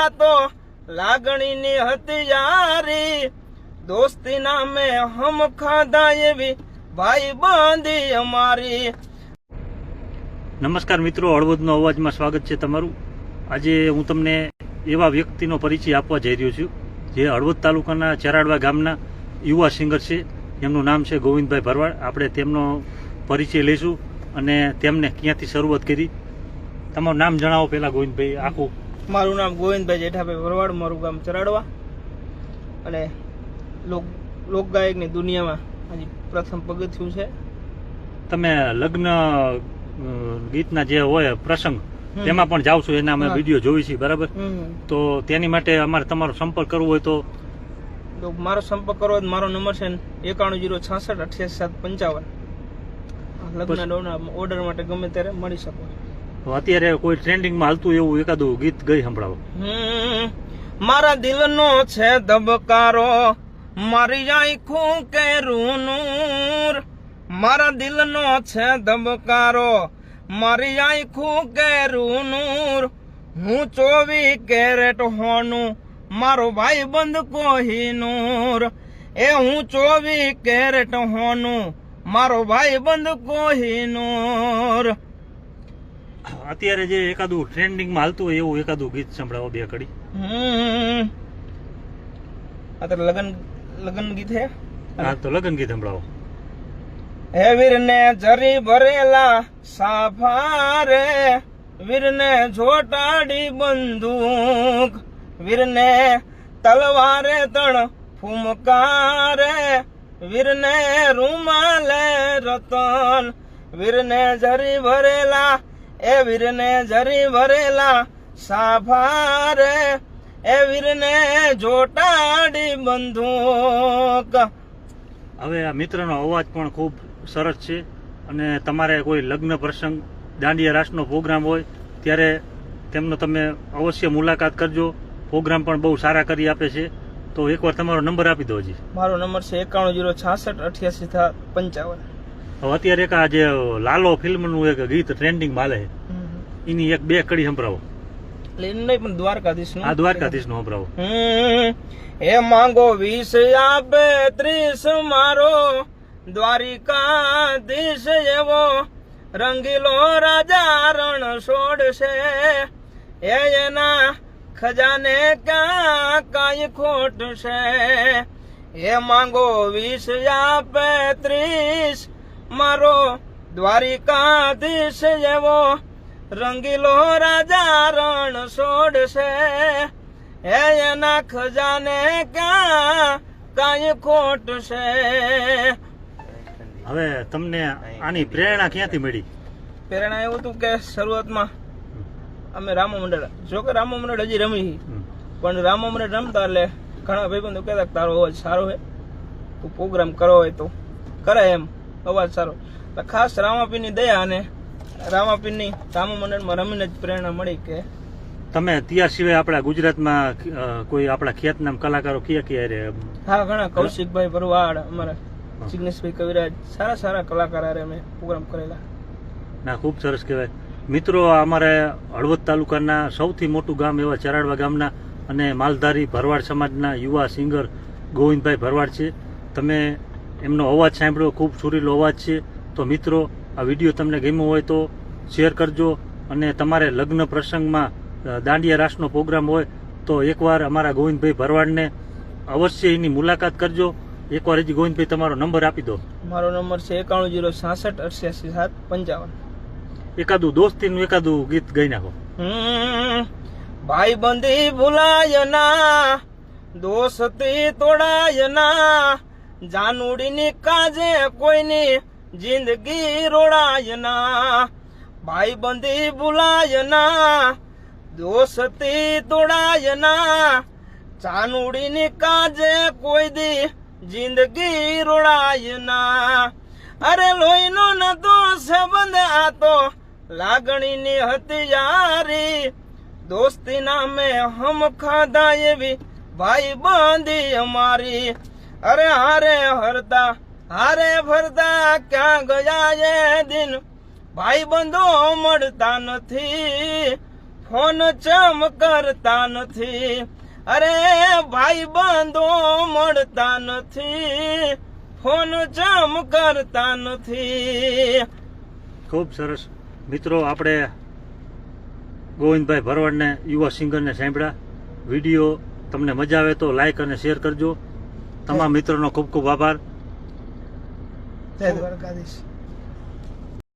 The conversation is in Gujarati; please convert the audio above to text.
આ તો લાગણીની હથિયારી, દોસ્તી નામે હમ ખાધા એવી ભાઈ બાંધી અમારી. નમસ્કાર મિત્રો, હળવદનો અવાજમાં સ્વાગત છે તમારું. આજે હું તમને એવા વ્યક્તિનો પરિચય આપવા જઈ રહ્યો છું જે હળવદ તાલુકાના ચરાડવા ગામના યુવા સિંગર છે. એમનું નામ છે ગોવિંદભાઈ ભરવાડ. આપણે તેમનો પરિચય લઈશું અને તેમને ક્યાંથી શરૂઆત કરી. તમારું નામ જણાવો પહેલા ગોવિંદભાઈ આખું. મારું નામ ગોવિંદભાઈ જેઠાભાઈ ભરવાડ, મારું ગામ ચરાડવા અને લોકગાયકની દુનિયામાં હજી પ્રથમ પગથિયું છે. તમે લગ્ન ગીતના જે હોય પ્રસંગ તેમાં પણ જાવ છો, એના અમે વિડીયો જોઈ છીએ, બરાબર? તો તેની માટે અમારે તમારો સંપર્ક કરવો હોય તો મારો સંપર્ક કરવો હોય મારો નંબર છે 9106688755. લગ્ન ઓર્ડર માટે ગમે ત્યારે મળી શકો. અત્યારે કોઈ ટ્રેન્ડિંગમાં હાલતું એવું એકાદું ગીત ગઈ સંભળાવો. મારા દિલનો છે ધબકારો, મારી આંખું કેરું નૂર. મારા દિલનો છે ધબકારો, મારી આંખું કેરું નૂર. હું 24 કેરેટ હોનું, મારો ભાઈ બંધ કોહિનૂર. એ હું 24 કેરેટ હોનું, મારો ભાઈ બંધ કોહિનૂર. અત્યારે જે એકાદું ટ્રેન્ડિંગમાં હાલતું હોય એવું એકાદું ગીત સંભળાવો, બે કડી. અત્યારે લગન ગીત હે. હા, તો લગન ગીત સંભળાવો. હે વીરને જરી ભરેલા સાફારે, વીરને જોટાડી બંદૂક. વીરને તલવારે તણ ફૂમકારે, વીરને રૂમાલે રતન. વીરને જરી ભરેલા, એ વીરને જરી ભરેલા સાફારે, એ વીરને જોટાડી બંદૂક. હવે આ મિત્રનો અવાજ પણ ખૂબ સરસ છે અને તમારે કોઈ લગ્ન પ્રસંગ, દાંડિયા રાસનો પ્રોગ્રામ હોય ત્યારે તેમનો તમે અવશ્ય મુલાકાત કરજો. પ્રોગ્રામ પણ બહુ સારા કરી આપે છે. તો એકવાર તમારો નંબર આપી દો. હજી મારો નંબર છે 9106688755. હવે અત્યારે એક આ જે લાલો ફિલ્મનું એક ગીત ટ્રેન્ડિંગ હાલે છે, એની એક બે કડી સંભળાવો. નહીં પણ દ્વારકાધીશ નું. આ દ્વારકાધીશ નું સંભળાવો. એ માંગો 20 આપે 30, મારો દ્વારિકાધીશ એવો રંગીલો રાજા રણ છોડશે. એના ખજાને ક્યાં કાંઈ ખોટ છે. એ માંગો 20 આપે 30, મારો દ્વારિકાધીશ એવો રંગીલો રાજા રણ છોડશે. એના ખજાને ક્યાં કાંઈ ખોટ છે. હવે તમને આની પ્રેરણા ક્યાંથી મળી? પ્રેરણા એવું હતું કે શરૂઆતમાં અમે રામો મંડળ, જો કે રામો મંડળ હજી રમી, પણ રામો મંડળ રમતા એટલે ઘણા ભાઈબંધો કહેતા તારો અવાજ સારો છે, તું પ્રોગ્રામ કરો હોય તો કરે, એમ અવાજ સારો. એટલે ખાસ રામાપીરની દયા અને રામાપીરની રામો મંડળમાં રમીને જ પ્રેરણા મળી કે તમે ત્યાર સિવાય આપણા ગુજરાતમાં કોઈ આપણા ખ્યાતનામ કલાકારો કયા રે? હા, ઘણા. કૌશિકભાઈ ભરવાડ, અમારા જિગ્નેશભાઈ કવિરાજ, સારા સારા કલાકાર હારે અમે પ્રોગ્રામ કરેલા. ના, ખૂબ સરસ કહેવાય. મિત્રો, અમારે હળવદ તાલુકાના સૌથી મોટું ગામ એવા ચરાડવા ગામના અને માલધારી ભરવાડ સમાજના યુવા સિંગર ગોવિંદભાઈ ભરવાડ છે. તમે એમનો અવાજ સાંભળ્યો, ખૂબ સુરીલો અવાજ છે. તો મિત્રો, આ વિડીયો તમને ગમ્યો હોય તો શેર કરજો અને તમારે લગ્ન પ્રસંગમાં દાંડિયા રાસનો પ્રોગ્રામ હોય તો એકવાર અમારા ગોવિંદભાઈ ભરવાડને અવશ્ય એની મુલાકાત કરજો. એકવાર હજી ગોવિંદભાઈ તમારો નંબર આપી દો. મારો નંબર છે 9106688755. એકાદું દોસ્તીનું એકાદું ગીત ગાઈ નાખો. ભાઈ બંધી ભૂલાય ના, દોસ્તી તોડાય ના, જાનુડીની કાજે કોઈની જિંદગી રોડાય ના. ભાઈ બંધી ભૂલાય ના, દોસ્તી તોડાય ના, જાનુડીની કાજે કોઈ દી જિંદગી રોડાય ના. અરે લોહીનો નતો સંબંધ આ તો લાગણીની હથિયારી, દોસ્તી નામે હમ ખાધા એવી ભાઈ બાંધી અમારી. અરે હારે ફરતા ક્યાં ગયા એ દિન, ભાઈ બંધો મળતા નથી. ફોન ચમ કરતા નથી, અરે ભાઈ બંધો મળતા નથી, ફોન ચમ કરતા નથી. ખૂબ સરસ. મિત્રો, આપણે ગોવિંદભાઈ ભરવાડને યુવા સિંગરને સાંભળ્યા. વિડીયો તમને મજા આવે તો લાઈક અને શેર કરજો. તમામ મિત્રોનો ખૂબ ખૂબ આભાર. જય દ્વારકાધીશ.